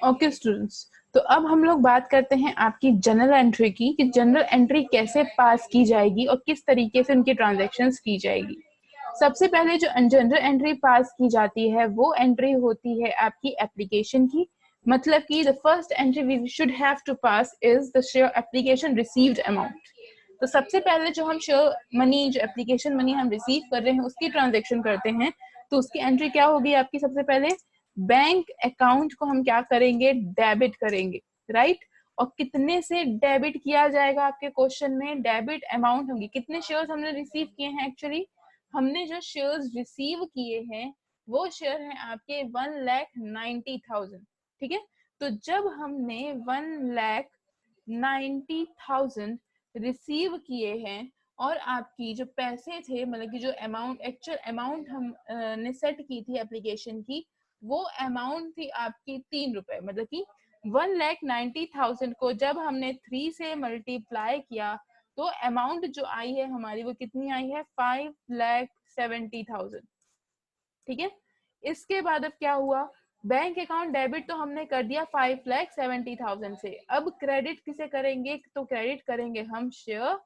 Okay students, तो अब हम लोग बात करते हैं आपकी जनरल एंट्री की कि जनरल एंट्री कैसे पास की जाएगी और किस तरीके से उनकी ट्रांजैक्शंस की जाएगी। सबसे पहले जो जनरल एंट्री पास की जाती है वो एंट्री होती है आपकी एप्लीकेशन की। मतलब कि the first entry we should have to pass is the share application received amount. तो सबसे पहले जो हम शेयर मनी, जो एप्लीकेशन मनी हम रिसीव कर रहे हैं उसकी ट्रांजेक्शन करते हैं, तो उसकी एंट्री क्या होगी आपकी? सबसे पहले बैंक अकाउंट को हम क्या करेंगे? डेबिट करेंगे, राइट। और कितने से डेबिट किया जाएगा आपके क्वेश्चन में? डेबिट अमाउंट होंगी। कितने शेयर्स हमने रिसीव किए हैं? एक्चुअली हमने जो शेयर्स रिसीव किए हैं वो शेयर हैं आपके 1,90,000, ठीक है। तो जब हमने 1,90,000 रिसीव किए हैं और आपकी जो पैसे थे, मतलब कि जो अमाउंट, एक्चुअल अमाउंट हम ने सेट की थी एप्लीकेशन की, वो अमाउंट थी आपकी 3 रुपए। मतलब कि 1,90,000 को जब हमने 3 से मल्टीप्लाई किया तो अमाउंट जो आई है हमारी वो कितनी आई है? 5,70,000, ठीक है। इसके बाद अब क्या हुआ? बैंक अकाउंट डेबिट तो हमने कर दिया 5,70,000 से। अब क्रेडिट किसे करेंगे? तो क्रेडिट करेंगे हम शेयर,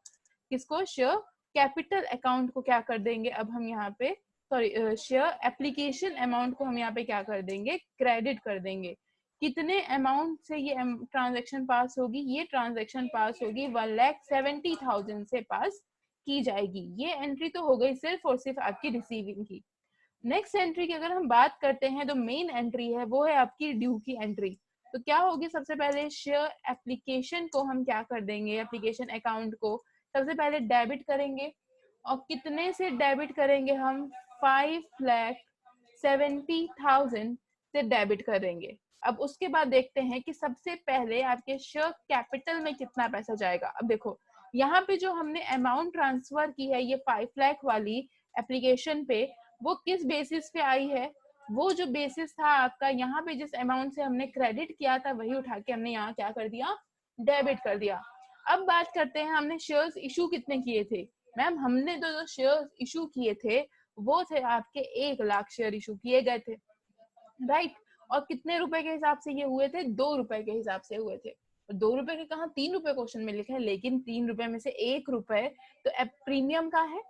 किसको? शेयर कैपिटल अकाउंट को क्या कर देंगे अब हम यहाँ पे? सॉरी, शेयर एप्लीकेशन अमाउंट को हम यहाँ पे क्या कर देंगे? क्रेडिट कर देंगे। कितने अमाउंट से ये ट्रांजेक्शन पास होगी? ये ट्रांजेक्शन पास होगी 1,70,000 से पास की जाएगी। ये एंट्री तो हो गई सिर्फ और सिर्फ आपकी रिसीविंग की। नेक्स्ट एंट्री की अगर हम बात करते हैं तो मेन एंट्री है वो है आपकी ड्यू की एंट्री। तो क्या होगी? सबसे पहले शेयर एप्लीकेशन को हम क्या कर देंगे? एप्लीकेशन अकाउंट को सबसे पहले डेबिट करेंगे। और कितने से डेबिट करेंगे हम? 5,70,000 से डेबिट करेंगे। अब उसके बाद देखते हैं कि सबसे पहले आपके शेयर कैपिटल में कितना पैसा जाएगा। अब देखो यहाँ पे जो हमने अमाउंट ट्रांसफर की है ये 5 लाख वाली एप्लीकेशन पे, वो किस बेसिस पे आई है? वो जो बेसिस था आपका, यहाँ पे जिस अमाउंट से हमने क्रेडिट किया था वही उठा के हमने यहाँ क्या कर दिया? डेबिट कर दिया। अब बात करते हैं हमने शेयर्स इशू कितने किए थे। मैम हमने जो शेयर्स इशू किए थे वो थे आपके 1 लाख शेयर इशू किए गए थे, राइट। और कितने रुपए के हिसाब से ये हुए थे? 2 रुपए के हिसाब से हुए थे। 2 रुपए के कहा, 3 रुपए क्वेश्चन में लिखा है, लेकिन 3 रुपए में से 1 रुपए तो प्रीमियम का है,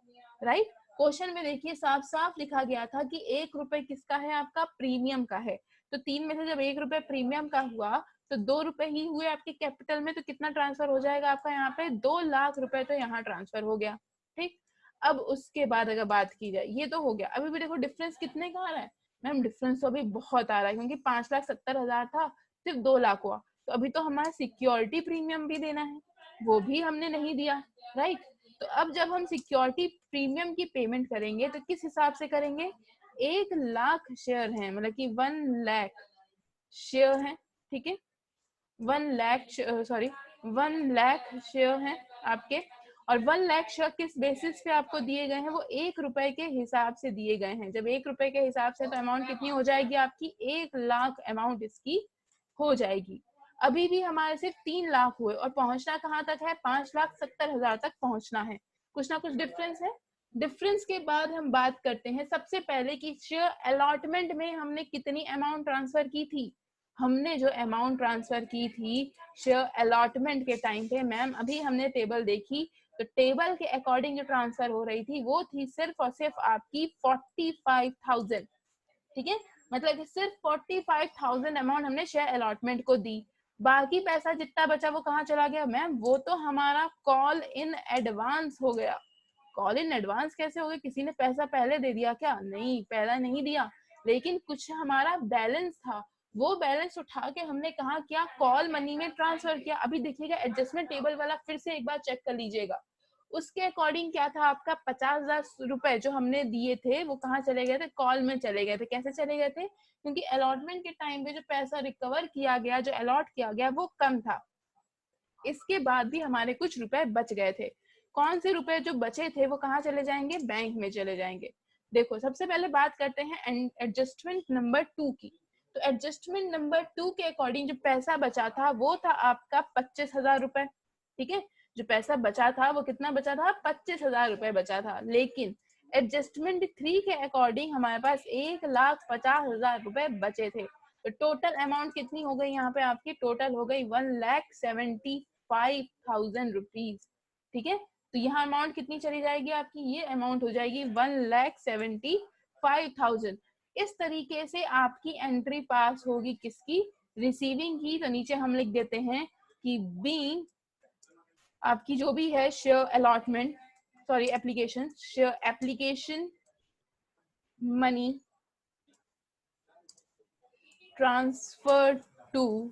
राइट। क्वेश्चन में देखिए साफ साफ लिखा गया था कि 1 रुपए किसका है? आपका प्रीमियम का है। तो 3 में से जब 1 रुपए प्रीमियम का हुआ तो 2 रुपए ही हुए आपके कैपिटल में। तो कितना ट्रांसफर हो जाएगा आपका यहाँ पे? 2 लाख रुपए तो यहाँ ट्रांसफर हो गया, ठीक। अब उसके बाद अगर बात की जाए, ये तो हो गया। अभी भी देखो डिफरेंस कितने का आ रहा है। मैम डिफरेंस तो अभी बहुत आ रहा है, क्योंकि 5,70,000 था, सिर्फ 2 लाख हुआ। तो अभी तो हमारा सिक्योरिटी प्रीमियम भी देना है, वो भी हमने नहीं दिया, राइट। तो अब जब हम सिक्योरिटी प्रीमियम की पेमेंट करेंगे तो किस हिसाब से करेंगे? 1 लाख शेयर हैं, मतलब कि 1 लाख शेयर हैं, ठीक है। 1 लाख, सॉरी 1 लाख शेयर हैं आपके। और 1 लाख शेयर किस बेसिस पे आपको दिए गए हैं? वो 1 रुपए के हिसाब से दिए गए हैं। जब 1 रुपए के हिसाब से, तो अमाउंट कितनी हो जाएगी आपकी? 1 लाख अमाउंट इसकी हो जाएगी। अभी भी हमारे सिर्फ 3 लाख हुए और पहुंचना कहाँ तक है? 5,70,000 तक पहुंचना है। कुछ ना कुछ डिफरेंस है। डिफरेंस के बाद हम बात करते हैं सबसे पहले कि शेयर अलॉटमेंट में हमने कितनी अमाउंट ट्रांसफर की थी। हमने जो अमाउंट ट्रांसफर की थी शेयर अलॉटमेंट के टाइम पे, मैम अभी हमने टेबल देखी तो टेबल के अकॉर्डिंग जो ट्रांसफर हो रही थी वो थी सिर्फ और सिर्फ आपकी 45,000, ठीक है। मतलब कि सिर्फ 45,000 अमाउंट हमने शेयर अलॉटमेंट को दी। बाकी पैसा जितना बचा वो कहाँ चला गया? मैम वो तो हमारा कॉल इन एडवांस हो गया। कॉल इन एडवांस कैसे हो गया? किसी ने पैसा पहले दे दिया क्या? नहीं, पहला नहीं दिया, लेकिन कुछ हमारा बैलेंस था, वो बैलेंस उठा के हमने कहा क्या? कॉल मनी में ट्रांसफर किया। अभी देखिएगा एडजस्टमेंट टेबल वाला फिर से एक बार चेक कर लीजिएगा। उसके अकॉर्डिंग क्या था आपका? 50,000 रुपए जो हमने दिए थे वो कहाँ चले गए थे? कॉल में चले गए थे। कैसे चले गए थे? क्योंकि अलॉटमेंट के टाइम पे जो पैसा रिकवर किया गया, जो अलॉट किया गया, वो कम था। इसके बाद भी हमारे कुछ रुपए बच गए थे। कौन से रुपए जो बचे थे वो कहाँ चले जाएंगे? बैंक में चले जाएंगे। देखो सबसे पहले बात करते हैं एडजस्टमेंट नंबर 2 की। तो एडजस्टमेंट नंबर 2 के अकॉर्डिंग जो पैसा बचा था वो था आपका 25,000 रुपए, ठीक है। जो पैसा बचा था वो कितना बचा था? 25,000 रुपए बचा था। लेकिन एडजस्टमेंट 3 के अकॉर्डिंग हमारे पास 1,50,000 रुपए बचे थे। तो टोटल अमाउंट कितनी हो गई यहाँ पे आपकी, टोटल हो गई 1,75,000 रुपीज। ठीक है, तो यहाँ अमाउंट कितनी चली जाएगी आपकी, ये अमाउंट हो जाएगी 1,75,000। इस तरीके से आपकी एंट्री पास होगी किसकी, रिसीविंग की। तो नीचे हम लिख देते हैं कि बीइंग आपकी जो भी है share allotment, sorry application, share application money transfer to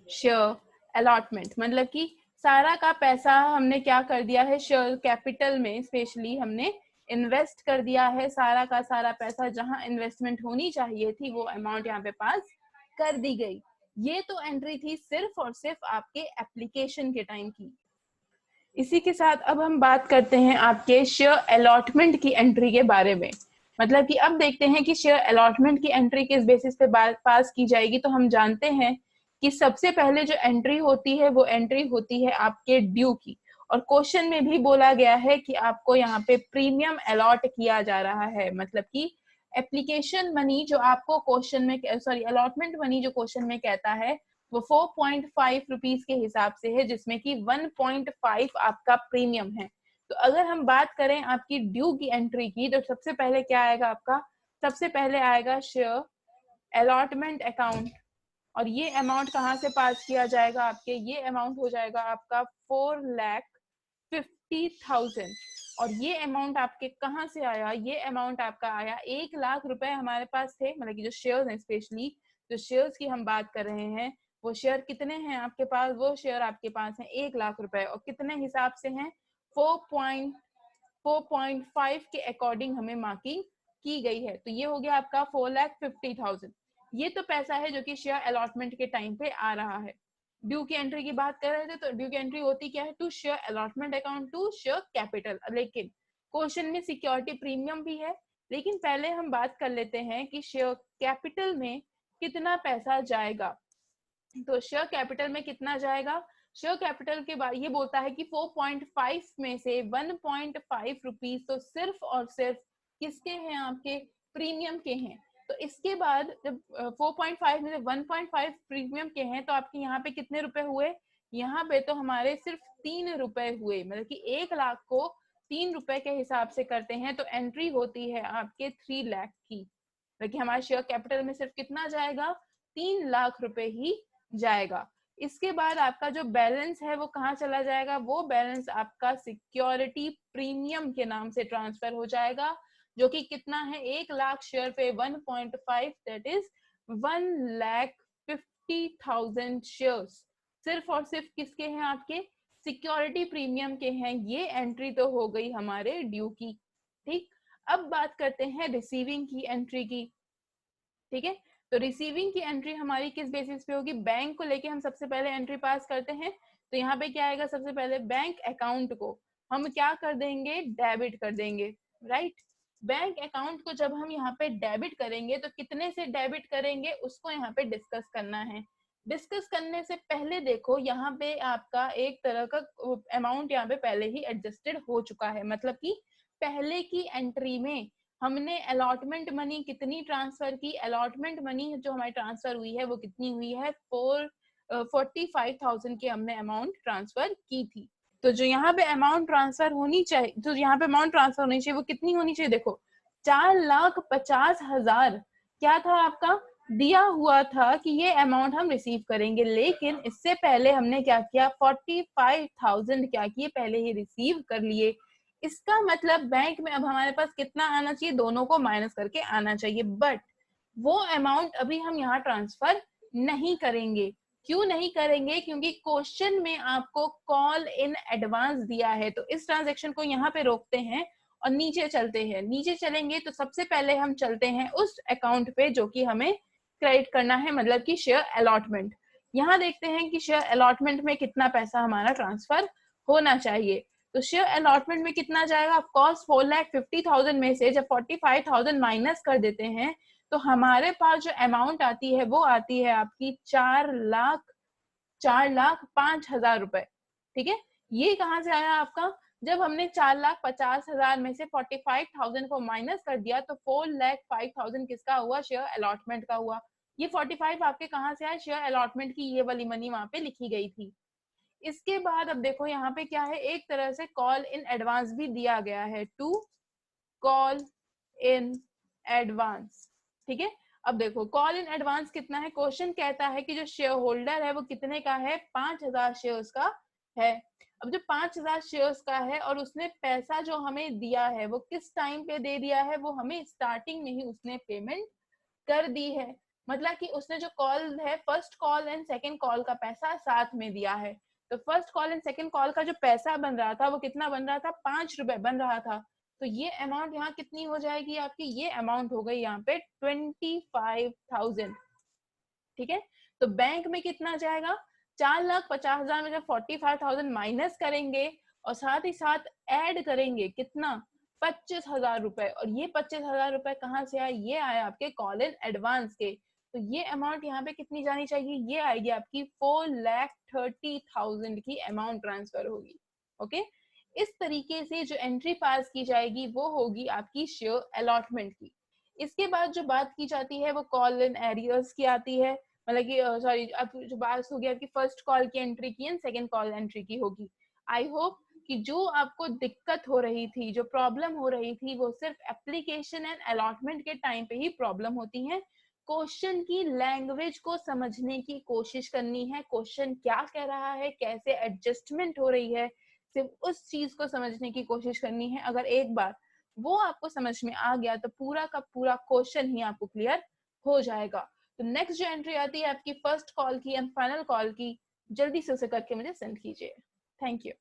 share allotment, मतलब कि सारा का पैसा हमने क्या कर दिया है, शेयर कैपिटल में स्पेशली हमने इन्वेस्ट कर दिया है। सारा का सारा पैसा जहां इन्वेस्टमेंट होनी चाहिए थी वो अमाउंट यहाँ पे पास कर दी गई। ये तो एंट्री थी सिर्फ और सिर्फ आपके एप्लीकेशन के टाइम की। इसी के साथ अब हम बात करते हैं आपके शेयर अलॉटमेंट की एंट्री के बारे में। मतलब कि अब देखते हैं कि शेयर अलॉटमेंट की एंट्री किस बेसिस पे पास की जाएगी। तो हम जानते हैं कि सबसे पहले जो एंट्री होती है वो एंट्री होती है आपके ड्यू की, और क्वेश्चन में भी बोला गया है कि आपको यहाँ पे प्रीमियम अलॉट किया जा रहा है। मतलब कि एप्लीकेशन मनी जो आपको क्वेश्चन में, सॉरी अलॉटमेंट मनी जो क्वेश्चन में कहता है वो 4.5 रुपीज के हिसाब से है, जिसमें कि 1.5 आपका प्रीमियम है। तो अगर हम बात करें आपकी ड्यू की एंट्री की, तो सबसे पहले क्या आएगा आपका, सबसे पहले आएगा शेयर अलॉटमेंट अकाउंट, और ये अमाउंट कहाँ से पास किया जाएगा आपके, ये अमाउंट हो जाएगा आपका 4,50,000। और ये अमाउंट आपके कहाँ से आया, ये अमाउंट आपका आया 1,00,000 रुपए हमारे पास थे। मतलब कि जो शेयर्स हैं, स्पेशली जो शेयर्स की हम बात कर रहे हैं, वो शेयर कितने हैं आपके पास, वो शेयर आपके पास हैं 1,00,000 रुपए, और कितने हिसाब से हैं, 4.5 के अकॉर्डिंग हमें मार्किंग की गई है। तो ये हो गया आपका 4,50,000। ये तो पैसा है जो कि शेयर अलॉटमेंट के टाइम पे आ रहा है। ड्यू की एंट्री की बात कर रहे थे, तो ड्यू की एंट्री होती क्या है, to share allotment account to share capital. लेकिन क्वेश्चन में सिक्योरिटी प्रीमियम भी है, लेकिन पहले हम बात कर लेते हैं कि शेयर कैपिटल में कितना पैसा जाएगा। तो शेयर कैपिटल में कितना जाएगा, शेयर कैपिटल के बाद ये बोलता है कि 4.5 में से 1.5 रुपीज तो सिर्फ और सिर्फ किसके हैं, आपके प्रीमियम के हैं। तो इसके बाद जब 4.5 में से 1.5 प्रीमियम के हैं, तो आपके यहाँ पे कितने रुपए हुए, यहाँ पे तो हमारे सिर्फ 3 रुपए हुए। मतलब कि 1,00,000 को 3 रुपए के हिसाब से करते हैं, तो एंट्री होती है आपके 3,00,000 की। मतलब हमारे शेयर कैपिटल में सिर्फ कितना जाएगा, 3,00,000 रुपए ही जाएगा। इसके बाद आपका जो बैलेंस है वो कहाँ चला जाएगा, वो बैलेंस आपका सिक्योरिटी प्रीमियम के नाम से ट्रांसफर हो जाएगा, जो कि कितना है, 1,00,000 शेयर पे 1.5, दैट इज 1,50,000 शेयर्स सिर्फ और सिर्फ किसके हैं, आपके सिक्योरिटी प्रीमियम के हैं। ये एंट्री तो हो गई हमारे ड्यू की। ठीक, अब बात करते हैं रिसीविंग की एंट्री की। ठीक है, तो रिसीविंग की एंट्री हमारी किस बेसिस पे होगी, बैंक को लेके हम सबसे पहले एंट्री पास करते हैं। तो यहाँ पे क्या आएगा, सबसे पहले बैंक अकाउंट को हम क्या कर देंगे, डेबिट कर देंगे, राइट। बैंक अकाउंट को जब हम यहाँ पे डेबिट करेंगे, तो कितने से डेबिट करेंगे उसको यहाँ पे डिस्कस करना है। डिस्कस करने से पहले देखो, यहाँ पे आपका एक तरह का अमाउंट यहाँ पे पहले ही एडजस्टेड हो चुका है। मतलब कि पहले की एंट्री में हमने अलॉटमेंट मनी कितनी ट्रांसफर की, अलॉटमेंट मनी जो हमारी ट्रांसफर हुई है वो कितनी हुई है, 45,000 की हमने अमाउंट ट्रांसफर की थी। तो जो यहाँ पे अमाउंट ट्रांसफर होनी चाहिए, जो यहाँ पे अमाउंट ट्रांसफर होनी चाहिए वो कितनी होनी चाहिए, देखो 4,50,000 क्या था आपका, दिया हुआ था कि ये अमाउंट हम रिसीव करेंगे। लेकिन इससे पहले हमने क्या किया, 45,000 क्या किए, पहले ही रिसीव कर लिए। इसका मतलब बैंक में अब हमारे पास कितना आना चाहिए, दोनों को माइनस करके आना चाहिए। बट वो अमाउंट अभी हम यहाँ ट्रांसफर नहीं करेंगे। क्यों नहीं करेंगे, क्योंकि क्वेश्चन में आपको कॉल इन एडवांस दिया है। तो इस ट्रांजेक्शन को यहाँ पे रोकते हैं और नीचे चलते हैं। नीचे चलेंगे तो सबसे पहले हम चलते हैं उस अकाउंट पे जो कि हमें क्रेडिट करना है, मतलब कि शेयर अलॉटमेंट। यहाँ देखते हैं कि शेयर अलॉटमेंट में कितना पैसा हमारा ट्रांसफर होना चाहिए। तो शेयर अलॉटमेंट में कितना जाएगा, ऑफ कोर्स 4,50,000 में से जब 45,000 माइनस कर देते हैं, तो हमारे पास जो अमाउंट आती है वो आती है आपकी 4,05,000 रुपए। ठीक है, ये कहाँ से आया आपका, जब हमने 4,50,000 में से 45,000 को माइनस कर दिया तो 4,05,000 किसका हुआ? शेयर अलॉटमेंट का हुआ। ये 45 आपके कहाँ से आए? शेयर अलॉटमेंट की ये वाली मनी वहां पे लिखी गई थी। इसके बाद अब देखो यहाँ पे क्या है, एक तरह से कॉल इन एडवांस भी दिया गया है, टू कॉल इन एडवांस। ठीक है, अब देखो कॉल इन एडवांस कितना है, क्वेश्चन कहता है कि जो शेयर होल्डर है वो कितने का है? 5,000 शेयर्स का है। अब जो 5,000 शेयर्स का है और उसने पैसा जो हमें दिया है वो किस टाइम पे दे दिया है? वो हमें स्टार्टिंग में ही उसने पेमेंट कर दी है। मतलब कि उसने जो कॉल है, first call and second call का पैसा साथ में दिया है। तो first call and second call का जो पैसा बन रहा था वो कितना बन रहा था? 5 रुपए बन रहा था। तो ये अमाउंट यहाँ कितनी हो जाएगी आपकी? ये अमाउंट हो गई यहाँ पे 25,000। ठीक है, तो बैंक में कितना जाएगा? 4,50,000 में जब 45,000 माइनस करेंगे और साथ ही साथ ऐड करेंगे कितना? 25,000 रुपए। और ये 25,000 रुपए कहाँ से आए? ये आए आपके कॉल इन एडवांस के। तो ये अमाउंट यहाँ पे कितनी जानी चाहिए? ये आएगी आपकी 4,30,000 की अमाउंट ट्रांसफर होगी। ओके, इस तरीके से जो एंट्री पास की जाएगी वो होगी आपकी शेयर अलॉटमेंट की। इसके बाद जो बात की जाती है वो कॉल इन एरियर्स की आती है। मतलब कि सॉरी, अब जो बात होगी आपकी फर्स्ट कॉल की एंट्री की एंड सेकंड कॉल एंट्री की होगी। आई होप कि जो आपको दिक्कत हो रही थी, जो प्रॉब्लम हो रही थी, वो सिर्फ एप्लीकेशन एंड अलॉटमेंट के टाइम पे ही प्रॉब्लम होती है। क्वेश्चन की लैंग्वेज को समझने की कोशिश करनी है, क्वेश्चन क्या कह रहा है, कैसे एडजस्टमेंट हो रही है, सिर्फ उस चीज को समझने की कोशिश करनी है। अगर एक बार वो आपको समझ में आ गया तो पूरा का पूरा क्वेश्चन ही आपको क्लियर हो जाएगा। तो नेक्स्ट जो एंट्री आती है आपकी फर्स्ट कॉल की एंड फाइनल कॉल की, जल्दी से उसे करके मुझे सेंड कीजिए। Thank you.